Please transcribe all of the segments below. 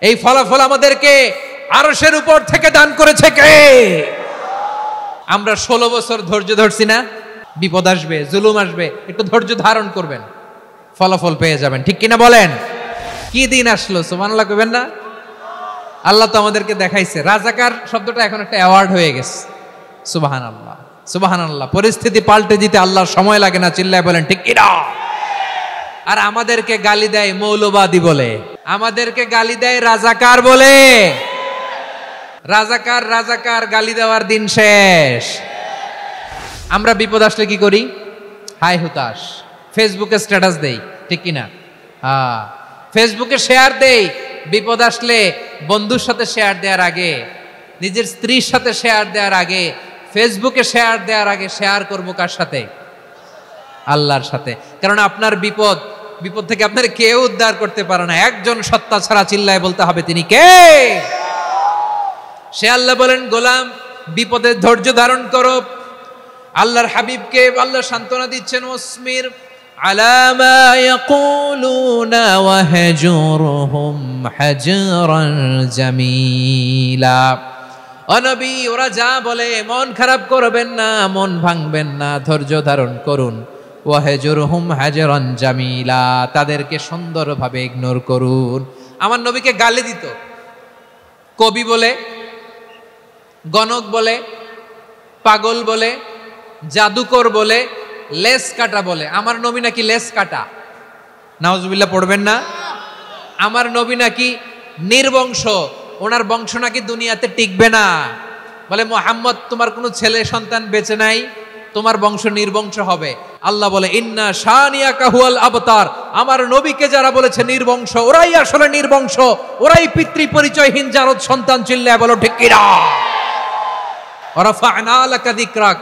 এই ফলাফল আমাদেরকে আরশের উপর থেকে দান করেছে কে? আমরা 16 বছর ধৈর্য ধরছি না? বিপদ আসবে, জুলুম আসবে, একটু ধৈর্য ধারণ করবেন, ফলাফল পেয়ে যাবেন। ঠিক কিনা বলেন? কি দিন আসলো, সুবহানাল্লাহ কইবেন না? আল্লাহ তো আমাদেরকে দেখাইছে। রাজাকার শব্দটা এখন একটা অ্যাওয়ার্ড হয়ে গেছে। সুবহানাল্লাহ, সুবহানাল্লাহ। পরিস্থিতি পাল্টে দিতে আল্লাহর সময় লাগে না, চিল্লায় বলেন ঠিক কিনা? আর আমাদেরকে গালি দেয় মৌলবাদী বলে, আমাদেরকে গালি দেয় রাজাকার বলে। রাজাকার রাজাকার গালি দেওয়ার দিন শেষ। আমরা বিপদ আসলে কি করি? হাই হুতাশ, ফেসবুকে স্ট্যাটাস দেই, ঠিক কিনা? ফেসবুকে শেয়ার দেই। বিপদ আসলে বন্ধুর সাথে শেয়ার দেওয়ার আগে, নিজের স্ত্রীর সাথে শেয়ার দেওয়ার আগে, ফেসবুকে শেয়ার দেওয়ার আগে শেয়ার করবো কার সাথে? আল্লাহর সাথে। কারণ আপনার বিপদ থেকে আপনার কেউ উদ্ধার করতে পারে না, একজন সত্তা ছাড়া। চিল্লায় বলতে হবে তিনি কে? সে আল্লাহ বলেন, গোলাম বিপদের ধৈর্য ধারণ করো। আল্লাহর হাবিবকে আল্লাহ সান্ত্বনা দিচ্ছেন, ওয়াসমির আলা মা ইয়াকুলুনা ওয়াহজুরহুম হাজরান জামিলা। ও নবী, ওরা যা বলে মন খারাপ করবেন না, মন ভাঙবেন না, ধৈর্য ধারণ করুন। ওয়াহজুরহুম হাজরান জামিলা, তাদেরকে সুন্দরভাবে ইগনোর করুন। আমার নবীকে গালি দিত কবি বলে, গণক বলে, পাগল বলে, জাদুকর বলে, লেস কাটা বলে। আমার নবী নাকি লেস কাটা, নাউজুবিল্লাহ পড়বেন না? আমার নবী নাকি নির্বংশ, ওনার বংশ নাকি দুনিয়াতে টিকবে না। বলে, মুহাম্মদ তোমার কোনো ছেলে সন্তান বেঁচে নাই, তোমার বংশ নির্বংশ হবে। আল্লাহ বলে, ইন্না শানিয়াকা হুয়াল আবতার। আমার নবীকে যারা বলেছে নির্বংশ, ওরাই আসলে নির্বংশ, ওরাই পিতৃ পরিচয়হীন জারদ সন্তান। চিল্লায় বলো ঠিক কিনা? ওয়ারাফা'না লাকা যিকরাক।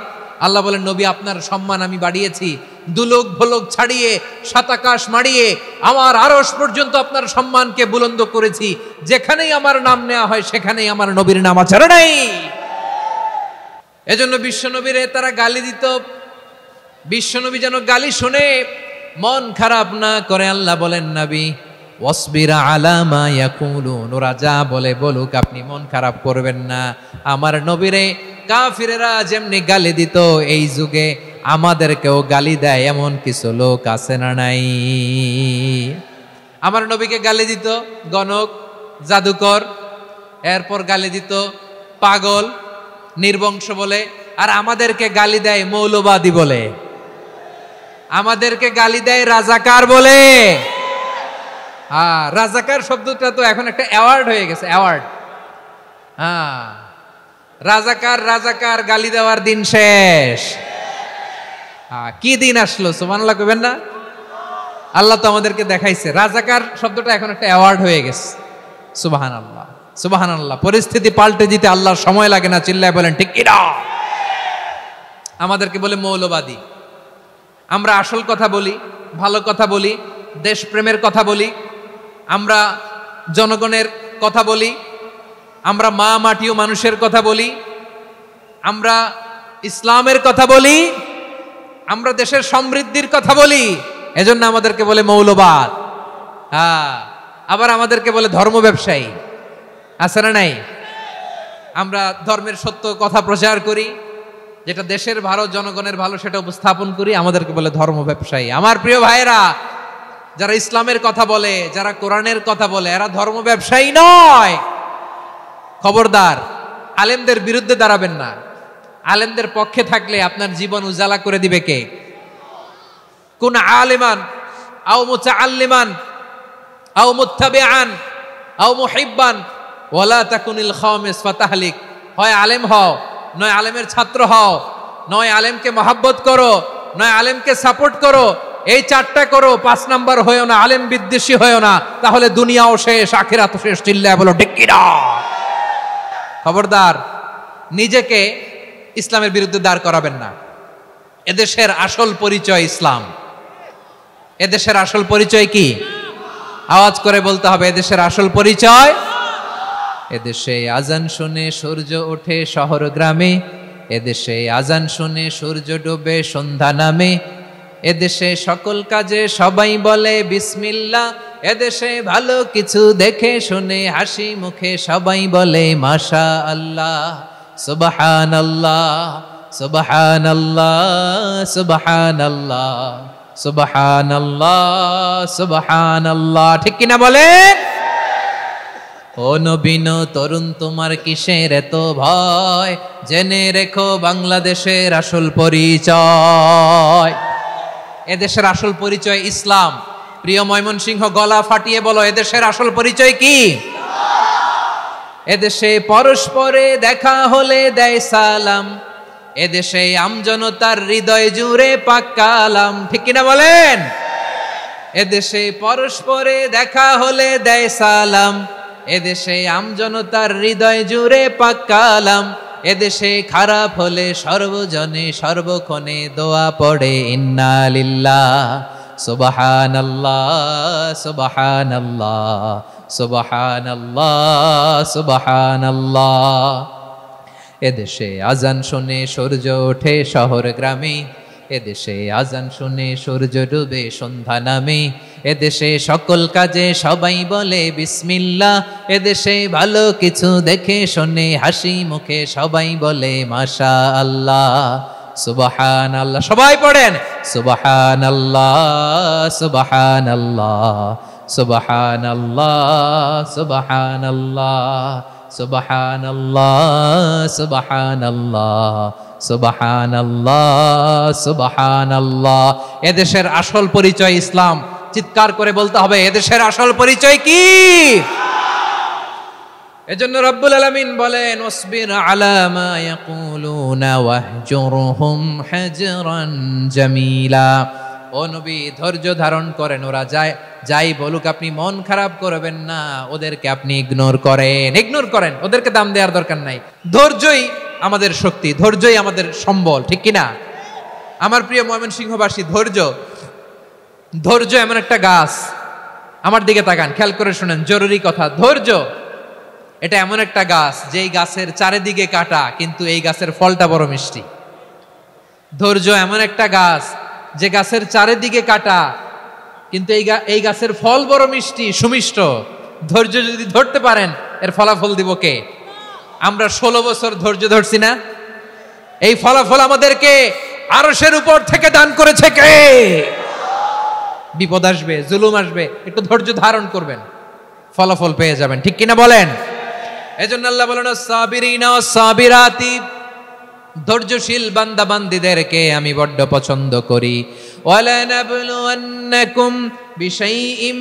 আল্লাহ বলেন, নবী আপনার সম্মান আমি বাড়িয়েছি, দুলোক ভোলক ছাড়িয়ে, সাতাকাশ মাড়িয়ে আমার আরশ পর্যন্ত আপনার সম্মানকে বুলন্দ করেছি। যেখানেই আমার নাম নেওয়া হয় সেখানেই আমার নবীর নাম আছে না নাই? এজন্য বিশ্বনবীরে তারা গালি দিত। বিশ্বনবী যেন গালি শুনে মন খারাপ না করে আল্লাহ বলেন, নবী ওয়াসবির আলা মা ইয়াকুলুন, ওরা যা বলে বলুক, আপনি মন খারাপ করবেন না। আমার নবীরে কাফিরেরা যেমনি গালি দিত, এই যুগে আমাদেরকেও গালি দেয় এমন কিছু লোক আছে না নাই? আমার নবীকে গালি দিত গণক, জাদুকর, এরপর গালি দিত পাগল, নির্বংশ বলে। আর আমাদেরকে গালি দেয় মৌলবাদী বলে, আমাদেরকে গালি দেয় রাজাকার বলে। রাজাকার শব্দটা তো এখন একটা অ্যাওয়ার্ড হয়ে গেছে, অ্যাওয়ার্ড। রাজাকার রাজাকার গালি দেওয়ার দিন শেষ। কি দিন আসলো, সুবহানাল্লাহ কইবেন না? আল্লাহ তো আমাদেরকে দেখাইছে। রাজাকার শব্দটা এখন একটা অ্যাওয়ার্ড হয়ে গেছে। সুবহানাল্লাহ, সুবহানাল্লাহ। পরিস্থিতি পাল্টে দিতে আল্লাহর সময় লাগে না, চিল্লায় বলেন ঠিক কিনা? আমাদেরকে বলে মৌলবাদী। আমরা আসল কথা বলি, ভালো কথা বলি, দেশপ্রেমের কথা বলি, আমরা জনগণের কথা বলি, আমরা মা মাটি ও মানুষের কথা বলি, আমরা ইসলামের কথা বলি, আমরা দেশের সমৃদ্ধির কথা বলি। এজন্য আমাদেরকে বলে মৌলবাদ। আবার আমাদেরকে বলে ধর্ম ব্যবসায়ী, আছে না নাই? আমরা ধর্মের সত্য কথা প্রচার করি, যেটা দেশের ভালো, জনগণের ভালো, সেটা উপস্থাপন করি, আমাদেরকে বলে ধর্ম ব্যবসায়ী। আমার প্রিয় ভাইরা, যারা ইসলামের কথা বলে, যারা কোরআনের কথা বলে, এরা ধর্ম ব্যবসায়ী নয়। খবরদার, আলেমদের বিরুদ্ধে দাঁড়াবেন না। আলেমদের পক্ষে থাকলে আপনার জীবন উজালা করে দিবে কে? কুন আলিমান আও মুতাআল্লিমান আও মুত্তাবিআন আও মুহিব্বান ওয়ালা তাকুনিল খামিস ফাতাহলিক। হয় আলেম হও, নয় আলেমের ছাত্র হও, নয় আলেমকে মহব্বত করো, নয় আলেমকে সাপোর্ট করো। এই চারটা করো, 5 নাম্বার হয়েও না, আলেম বিদ্বেষী হয়েও না, তাহলে দুনিয়াও শেষ, আখিরাতও শেষ। চিল্লায় বলো ঠিক কিনা? খবরদার, নিজেকে ইসলামের বিরুদ্ধে দাঁড় করাবেন না। এদেশের আসল পরিচয় ইসলাম। এদেশের আসল পরিচয় কি? আওয়াজ করে বলতে হবে, এদেশের আসল পরিচয়। এদেশে আজান শুনে সূর্য ওঠে শহর গ্রামে, এদেশে আজান শুনে সূর্য ডোবে সন্ধ্যা নামে, এদেশে সকল কাজে সবাই বলে বিসমিল্লাহ, এদেশে ভালো কিছু দেখে শুনে হাসি মুখে সবাই বলে মাশা আল্লাহ, সুবহানাল্লাহ, সুবহানাল্লাহ, সুবহানাল্লাহ, সুবহানাল্লাহ, সুবহানাল্লাহ। ঠিক কিনা বলেন? ও নবীন তরুণ, তোমার কিসের এত ভয়? জেনে রেখো বাংলাদেশের আসল পরিচয়। এদেশের আসল পরিচয় ইসলাম। প্রিয় ময়মনসিংহ, গলা ফাটিয়ে বলো, এদেশের আসল পরিচয় কি? এদেশে পরস্পরে দেখা হলে দেয় সালাম, এদেশে আমজনতার হৃদয় জুড়ে পাক কালাম। ঠিক কিনা বলেন? এদেশে পরস্পরে দেখা হলে দেয় সালাম, এদেশে আমজনতার হৃদয় জুড়ে পাক কালাম। এদেশে খারাপ হলে সর্বজনে সর্বক্ষণে দোয়া পড়ে ইন্না লিল্লাহ, সুবহানাল্লাহ, সুবহানাল্লাহ, সুবহানাল্লাহ, সুবহানাল্লাহ। এদেশে আজান শুনে সূর্য ওঠে শহর গ্রামে, এদেশে আজান শুনে সূর্য ডুবে সন্ধ্যা নামে। এদেশে সকল কাজে সবাই বলে বিসমিল্লাহ, এদেশে ভালো কিছু দেখে শুনে হাসি মুখে সবাই বলে মাশা আল্লাহ, সুবহানাল্লাহ। সবাই পড়েন সুবহানাল্লাহ, সুবহানাল্লাহ, সুবহানাল্লাহ, সুবহানাল্লাহ, সুবহানাল্লাহ, সুবহানাল্লাহ, সুবহানাল্লাহ, সুবহানাল্লাহ। এদেশের আসল পরিচয় ইসলাম। চিৎকার করে বলতে হবে, এদেশের আসল পরিচয় কি? এজন্য রব্বুল আলামিন বলেন, ওয়াসবির আলা মা ইয়াকুলুনা ওয়াহজুরহুম হাজরান জামিলা। ও নবী, ধৈর্য ধারণ করেন, ওরা যাই বলুক আপনি মন খারাপ করবেন না, ওদেরকে আপনি ইগনোর করেন, ওদেরকে দাম দেওয়ার দরকার নাই। ধৈর্যই আমাদের শক্তি, ধৈর্যই আমাদের সম্বল। ঠিক কিনা? আমার প্রিয় ময়মনসিংহবাসী, ধৈর্য এমন একটা গাছ। আমার দিকে তাকান, খেয়াল করে শুনেন, জরুরি কথা। ধৈর্য এটা এমন একটা গাছ যেই গাছের চারিদিকে কাটা, কিন্তু এই গাছের ফলটা বড় মিষ্টি। ধৈর্য এমন একটা গাছ যে গাছের চারিদিকে কাটা, কিন্তু এই গাছের ফল বড় মিষ্টি, সুমিষ্ট। ধৈর্য যদি ধরতে পারেন, এর ফলাফল দিব কে? আমরা 16 বছর ধৈর্য ধরছি না? এই ফলাফল আমাদেরকে আরশের উপর থেকে দান করেছে কে? বিপদ আসবে, জুলুম আসবে, একটু ধৈর্য ধারণ করবেন, ফলাফল পেয়ে যাবেন। ঠিক কিনা বলেন? এজন্য আল্লাহ বলেন, সাবিরিনা সাবিরাতি, ধৈর্যশীল বান্দা বান্দীদেরকে আমি বড্ড পছন্দ করি। ওয়ালা নাবলুওয়ান্নাকুম বিশাইইম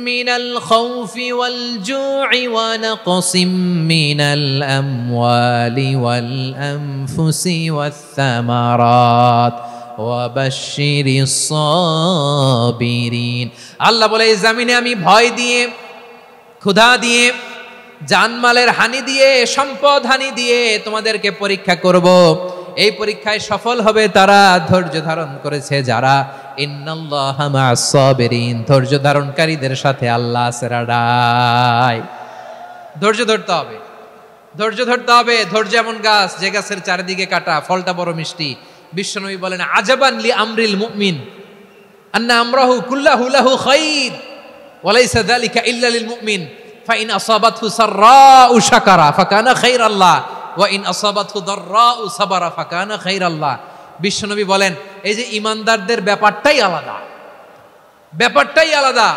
মিনাল খাউফি ওয়াল জু'i ওয়া নাকসিম মিনাল আমওয়ালি ওয়াল আনফুসি ওয়াস সামারাত ওয়া বাশশিরিস সাবিরিন। আল্লাহ বলে, এই জমিনে আমি ভয় দিয়ে, ক্ষুধা দিয়ে, জানমালের হানি দিয়ে, সম্পদ হানি দিয়ে তোমাদেরকে পরীক্ষা করব। এই পরীক্ষায় সফল হবে তারা, ধৈর্য ধারণ করেছে যারা। ইন্নাল্লাহা মা'আস সাবিরিন, ধৈর্য ধারণকারীদের সাথে আল্লাহ আছে রাডাই। ধৈর্য ধরতে হবে, ধৈর্য ধরতে হবে। ধৈর্য এমন গাছ যে গাছের চারিদিকে কাটা, ফলটা বড় মিষ্টি। বিশ্বনবী বলেন, আজাবান লি আমরিল মুমিন আন্না আমরাহু কুল্লাহু লাহু খাইর ওয়া লাইসা যালিকা ইল্লা লিল মুমিন ফাইন আসাবাতহু সাররাউ শাকারা ফাকানা খাইরাল্লাহ ওয়া ইন আসাবাতহু দাররাউ সাবারা ফাকানা খাইরাল্লাহ। বিশ্বনবী বলেন, এই যে ইমানদারদের ব্যাপারটাই আলাদা, ব্যাপারটাই আলাদা।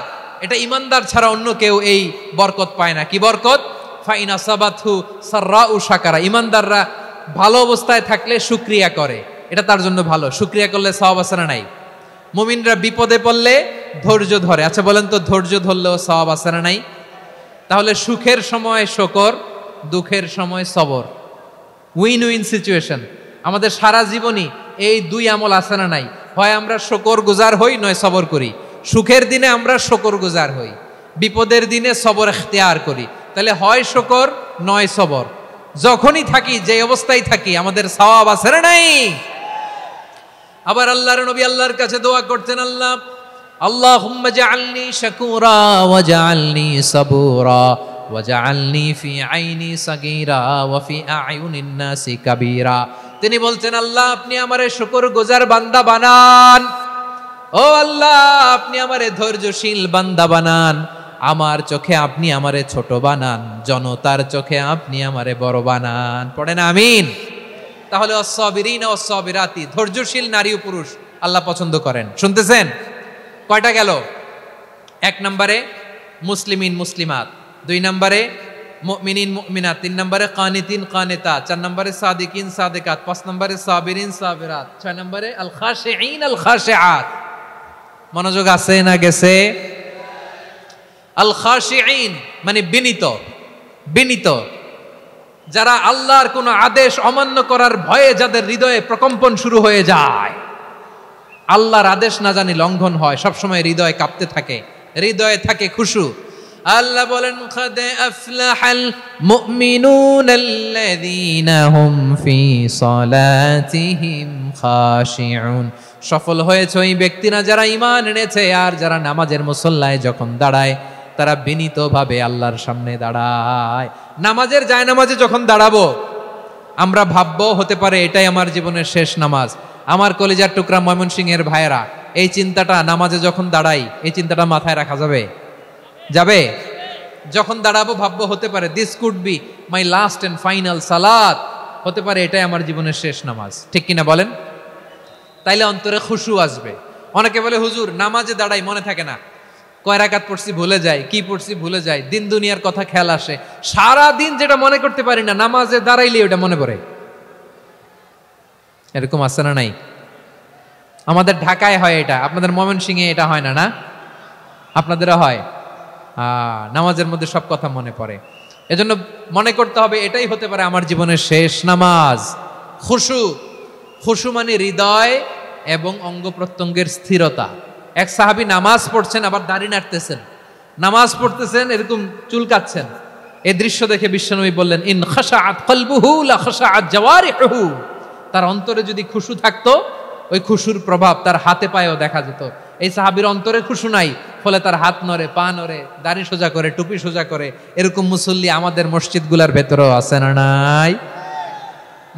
এটা ইমানদার ছাড়া অন্য কেউ এই বরকত পায় না। কি বরকত? ফাইন আসাবাতহু সাররাউ শাকারা। ইমানদাররা ভালো অবস্থায় থাকলে শুকরিয়া করে, এটা তার জন্য ভালো। শুকরিয়া করলে সওয়াব আছে না নাই? মুমিনরা বিপদে পড়লে ধৈর্য ধরে। আচ্ছা বলেন তো, ধৈর্য ধরলেও সওয়াব আছে না নাই? তাহলে সুখের সময় শুকর, দুঃখের সময় সবর, উইন উইন সিচুয়েশন। আমাদের সারা জীবনই এই দুই আমল আছে না নাই? হয় আমরা শুকর গুজার হই, নয় সবর করি। সুখের দিনে আমরা শুকর গুজার হই, বিপদের দিনে সবর ইখতিয়ার করি। তাহলে হয় শুকর নয় সবর। যখনই থাকি, যে অবস্থায় থাকি, আমাদের সওয়াব আছে না নাই? আবার আল্লাহর নবী আল্লাহর কাছে দোয়া করতেন, আল্লাহুম্মা জাআলনি শাকুরা ওয়া জাআলনি সাবুরা ওয়া জাআলনি ফি আইনি সাগীরা ওয়া ফি আ'য়ুনিন নাসি কাবীরা। তিনি বলছেন, আল্লাহ আপনি আমারে শুকরগুজার বান্দা বানান, ও আল্লাহ আপনি আমারে ধৈর্যশীল বান্দা বানান, আমার চোখে আপনি আমারে ছোট বানান, জনতার চোখে আপনি আমারে বড় বানান। পড়েন আমিন। তাহলে অস-সাবিরিন ওয়াস-সাবিরাতি, ধৈর্যশীল নারী ও পুরুষ আল্লাহ পছন্দ করেন। শুনতেছেন? কয়টা গেল? 1 নম্বরে মুসলিমিন মুসলিমাত, 2 নম্বরে মুমিনিন মুমিনাত, 3 নম্বরে কানিতিন কানিতাত, 4 নম্বরে সাদিকিন সাদিকাত, 5 নম্বরে সাবিরিন সাবিরাত, 6 নম্বরে আল খাশিঈন আল খাশিআত। মনোযোগ আছে না গেছে? আল খাশিঈন মানে বিনীত, বিনীত, যারা আল্লাহর কোন আদেশ অমান্য করার ভয়ে যাদের হৃদয়ে প্রকম্পন শুরু হয়ে যায়, আল্লাহর আদেশ না জানি লঙ্ঘন হয়, সবসময় হৃদয় কাঁপতে থাকে, হৃদয়ে থাকে খুশু। আল্লাহ বলেন কাদ আফলাহাল মুমিনুনাল্লাযীনা হুম ফি সালাতিহিম খাশিউন। সফল হয়েছে ওই ব্যক্তিরা যারা ঈমান এনেছে আর যারা নামাজের মুসল্লায় যখন দাঁড়ায় তারা বিনীতভাবে আল্লাহর সামনে দাঁড়ায়। নামাজের জায়নামাজে যখন দাঁড়াবো আমরা ভাববো হতে পারে এটাই আমার জীবনের শেষ নামাজ। আমার কলিজার টুকরা ময়মনসিংহের ভাইয়েরা, এই চিন্তাটা নামাজে যখন দাঁড়াই, এই চিন্তাটা মাথায় রাখা যাবে? যাবে? যখন দাঁড়াবো ভাববো হতে পারে this could be my last and final সালাত, হতে পারে এটাই আমার জীবনের শেষ নামাজ। ঠিক কিনা বলেন? তাইলে অন্তরে খুশু আসবে। অনেকে বলে হুজুর নামাজে দাঁড়াই মনে থাকে না, কয় রাকাত পড়ছি ভুলে যায়, কি পড়ছি ভুলে যায়, দিন দুনিয়ার কথা খেয়াল আসে, সারা দিন যেটা মনে করতে পারি না নামাজে দাঁড়াইলে ওটা মনে পড়ে। এরকম আছে না নাই? আমাদের ঢাকায় হয় এটা, আপনাদের ময়মনসিংহে এটা হয় না? না আপনাদেরও হয়? নামাজের মধ্যে সব কথা মনে পড়ে। এজন্য মনে করতে হবে এটাই হতে পারে আমার জীবনের শেষ নামাজ। খুশু, খুশু মানে হৃদয় এবং অঙ্গ প্রত্যঙ্গের স্থিরতা। এক সাহাবী নামাজ পড়ছেন আবার দাড়ি নাড়তেছেন, নামাজ পড়তেছেন এরকম চুলকাচ্ছেন। এই দৃশ্য দেখে বিশ্বনবী বললেন ইন খাশাআত কলবুহু লা খাশাআত জাওয়ারিহুহু। তার অন্তরে যদি খুশু থাকতো ওই খুশুর প্রভাব তার হাতে পায়েও দেখা যেত। এই সাহাবীর অন্তরে খুশু নাই, ফলে তার হাত নড়ে, পা নড়ে, দাড়ি সোজা করে, টুপি সোজা করে। এরকম মুসল্লি আমাদের মসজিদগুলোর ভেতরেও আছে না নাই?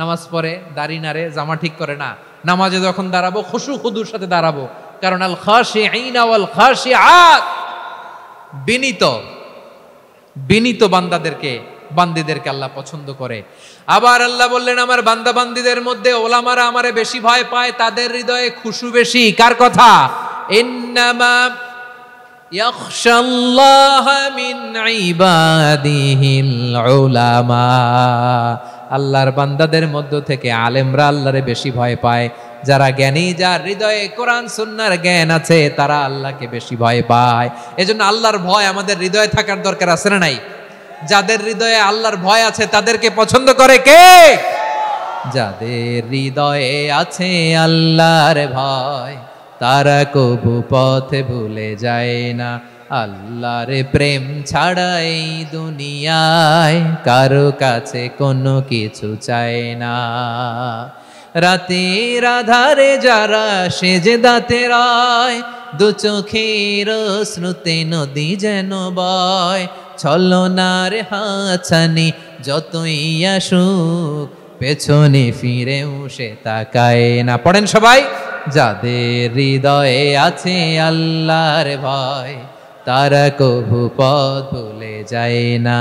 নামাজ পড়ে, দাড়ি নাড়ে, জামা ঠিক করে না। নামাজে যখন দাঁড়াবো খুশু খুদুর সাথে দাঁড়াবো, কারণ আল খাশিঈনা ওয়াল খাশিআত, বিনীত, বিনীত বান্দিদেরকে আল্লাহ পছন্দ করে। আবার আল্লাহ বললেন আমার বান্দা বান্দিদের মধ্যে ওলামারা আমারে বেশি ভয় পায়, তাদের হৃদয়ে খুশু বেশি। কার কথা? ইন্নামা ইয়াখশাল্লাহা মিন ইবাদিহিল উলামা। আল্লাহর বান্দাদের মধ্য থেকে আলেমরা আল্লাহরে বেশি ভয় পায়। যারা জ্ঞানী, যার হৃদয়ে কোরআন সুন্নাহর জ্ঞান আছে, তারা আল্লাহকে বেশি ভয় পায়। এজন্য আল্লাহর ভয় আমাদের হৃদয়ে থাকার দরকার আছে না নাই? যাদের হৃদয়ে আল্লাহর ভয় আছে তাদেরকে পছন্দ করে কে? যাদের হৃদয়ে আছে আল্লাহর ভয় তারা কবু পথে ভুলে যায় না। আল্লাহর প্রেম ছাড়া এই দুনিয়ায় কারো কাছে কোনো কিছু চায় না। রাতের আধারে যারা সেজদাতে রয়, দু চোখের শ্রুতে নদী যেন বয়। ছলনার হাতছানি যতই আসুক পেছনে ফিরেও সে তাকায় না। পড়েন সবাই। যাদের হৃদয়ে আছে আল্লাহর ভয় তারা কবু পথ ভুলে যায় না।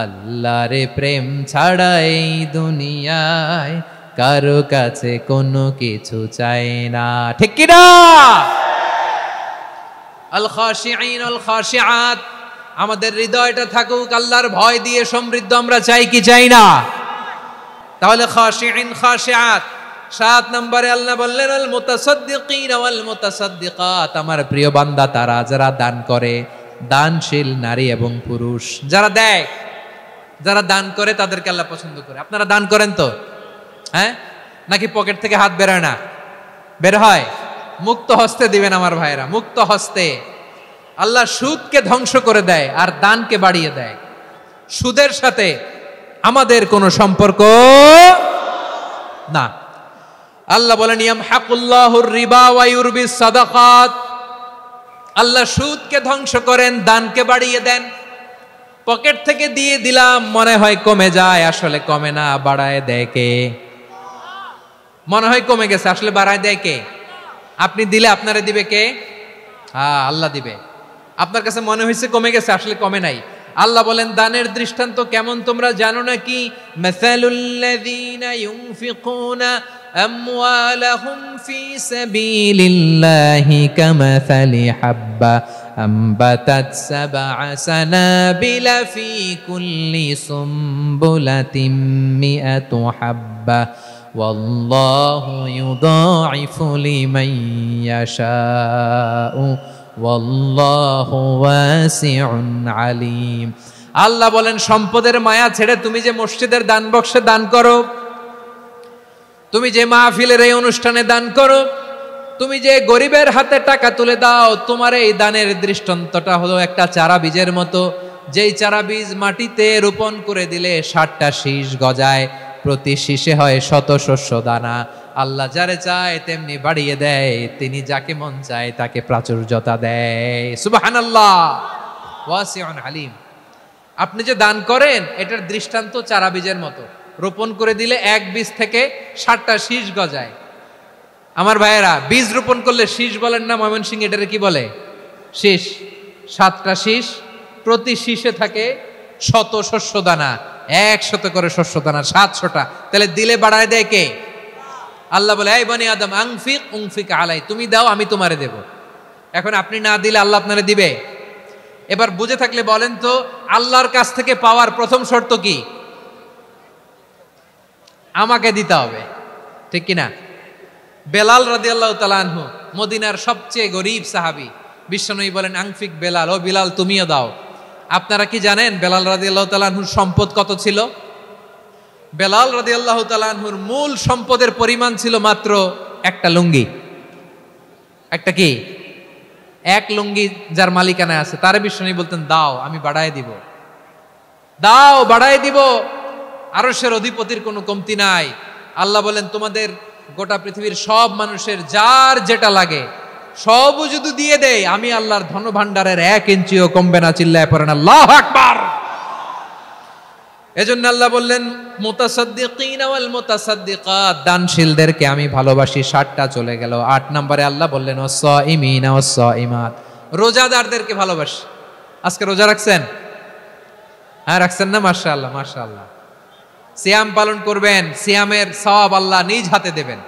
আল্লাহর প্রেম ছাড়া এই দুনিয়ায় কারো কাছে কোনো কিছু চাই না। ঠিক কি না? আল খাশিঈন আল খাশিআত, আমাদের হৃদয়টা থাকুক আল্লাহর ভয় দিয়ে সমৃদ্ধ। আমরা চাই কি চাই না? তাহলে খাশিঈন খাশিআত। 7 নম্বরে আল্লাহ বললেন আল মুতাসাদ্দিকিন ওয়াল মুতাসাদ্দিকাত, আমার প্রিয় বান্দা তারা যারা দান করে, দানশীল নারী এবং পুরুষ যারা দেয়, যারা দান করে তাদেরকে আল্লাহ পছন্দ করে। আপনারা দান করেন তো? হ্যাঁ, নাকি পকেট থেকে হাত বেরোয় না? বের হয়। মুক্ত হস্তে দিবেন আমার ভাইরা, মুক্ত হস্তে। আল্লাহ সুদকে ধ্বংস করে দেয় আর দানকে বাড়িয়ে দেয়। সুদের সাথে আমাদের কোনো সম্পর্ক না। আল্লাহ বলেন ইয়ামহাকুল্লাহুর রিবা ওয়া ইউরবিস সাদাকাত, আল্লাহ সুদকে ধ্বংস করেন, দানকে বাড়িয়ে দেন। পকেট থেকে দিয়ে দিলাম মনে হয় কমে যায়, আসলে কমে না, বাড়ায় দেয় কে? মনে হয় কমে গেছে, আসলে বাড়ায় দেয় কে? আপনি দিলে আপনারে দিবে কে? আল্লাহ দিবে। আপনার কাছে মনে হয়েছে কমে গেছে, আসলে কমে নাই। আল্লাহ বলেন দানের দৃষ্টান্ত কেমন তোমরা জানো নাকি? মাসালুল্লাযীনা ইউনফিকুনা আমওয়ালাহুম ফি সাবিলিল্লাহি কামাসালি হাব্বা আম্বাতাত সাবআ সানাবিলা ফি কুল্লি সুমবুলাতিন মিআতু হাব্বা ওয়াল্লাহু ইউদাঈফু লিমান ইয়াশাউ ওয়াল্লাহু ওয়াসিউন আলিম। আল্লাহ বলেন সম্পদের মায়া ছেড়ে তুমি যে মসজিদের দান বক্সে দান করো, তুমি যে মাহফিলের এই অনুষ্ঠানে দান করো, তুমি যে গরিবের হাতে টাকা তুলে দাও, তোমার এই দানের দৃষ্টান্তটা হলো একটা চারা বীজের মতো, যেই চারা বীজ মাটিতে রোপণ করে দিলে 60টা শীষ গজায়, প্রতি শীষে হয় শত শস্য দানা। আল্লাহ যারে চায় তেমনি বাড়িয়ে দেয়, তিনি যাকে মন চায় তাকে প্রাচুর্যতা দেয়। সুবহানাল্লাহ, ওয়াসিউন আলিম। আপনি যে দান করেন এটার দৃষ্টান্ত চারা বীজের মতো, রোপণ করে দিলে এক বীজ থেকে 60টা শীষ গজায়। আমার ভাইয়েরা, বীজ রোপণ করলে শীষ বলেন না ময়মনসিংহ, এটারে কি বলে? শীষ। 7টা শীষ, প্রতি শীষে থাকে শত শস্য দানা, 100 করে শস্য দানা, 700টা। তাহলে দিলে বাড়ায় দেয় কে? আল্লাহ বলে এই বনি আদম আনফিক উনফিক আলাই, তুমি দাও আমি তোমারে দেব। এখন আপনি না দিলে আল্লাহ আপনারে দিবে? এবার বুঝে থাকলে বলেন তো, আল্লাহর কাছ থেকে পাওয়ার প্রথম শর্ত কি? আমাকে দিতে হবে, ঠিক কিনা? বেলাল রাদিয়াল্লাহু তাআলা আনহু মদিনার সবচেয়ে গরীব সাহাবী, বিশ্বনবী বলেন আনফিক বেলাল, ও বেলাল তুমিও দাও। আপনারা কি জানেন বেলাল রাদিয়াল্লাহু তাআলা আনহুর সম্পদ কত ছিল? বেলাল রাদিয়াল্লাহু তাআলা আনহুর মূল সম্পদের পরিমাণ ছিল মাত্র একটা লুঙ্গি। একটা কি? এক লুঙ্গি যার মালিকানায় আছে, তারে বিশ্বনবী বলতেন দাও আমি বাড়ায় দিব, দাও বাড়ায় দিব। আরশের অধিপতির কোনো কমতি নাই। আল্লাহ বলেন তোমাদের গোটা পৃথিবীর সব মানুষের যার যেটা লাগে সবও যদি দিয়ে দেয়, আমি আল্লাহর ধন ভাণ্ডারের 1 ইঞ্চিও কমবে না। চিল্লায় পড়েন আল্লাহু আকবার। এজন্য আল্লাহ বললেন মুতাসাদ্দিকিনা ওয়াল মুতাসাদ্দিকাত, দানশীলদেরকে আমি ভালোবাসি। 60টা চলে গেল। 8 নম্বরে আল্লাহ বললেন ওয়াস-সাইমিনা ওয়াস-সাইমাত, রোজাদারদেরকে ভালোবাসি। আজকে রোজা রাখছেন? হ্যাঁ রাখছেন না? মাশাআল্লাহ মাশাআল্লাহ। সিয়াম পালন করবেন, সিয়ামের সওয়াব আল্লাহ নিজ হাতে দেবেন।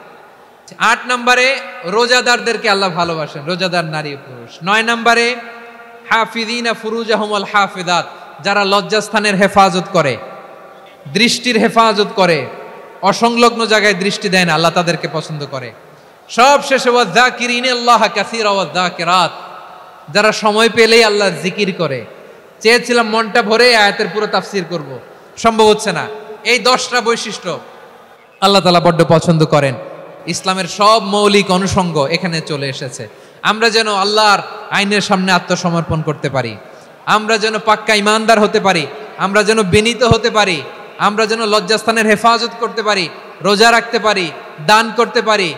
8 নম্বরে রোজাদারদেরকে আল্লাহ ভালোবাসেন, রোজাদার নারী পুরুষ। 9 নম্বরে হাফিযিনা ফুরুজাহুম ওয়াল হাফিযাত, যারা লজ্জাস্থানের হেফাজত করে, দৃষ্টির হেফাজত করে, অসংলগ্ন জায়গায় দৃষ্টি দেয় না, আল্লাহ তাদেরকে পছন্দ করে। সব শেষে ওয়াযাকিরিনাল্লাহ কাসীরা ওয়াযাকিরাত, যারা সময় পেলেই আল্লাহর জিকির করে। চেয়েছিলাম মনটা ভরে আয়াতের পুরো তাফসীর করব, সম্ভব হচ্ছে না। এই 10টা বৈশিষ্ট্য আল্লাহ তাআলা বড্ড পছন্দ করেন। ইসলামের সব মৌলিক অনুষঙ্গ এখানে চলে এসেছে। আমরা যেন আল্লাহর আইনের সামনে আত্মসমর্পণ করতে পারি, আমরা যেন পাক্কা ইমানদার হতে পারি, আমরা যেন বিনীত হতে পারি, আমরা যেন লজ্জাস্থানের হেফাজত করতে পারি, রোজা রাখতে পারি, দান করতে পারি।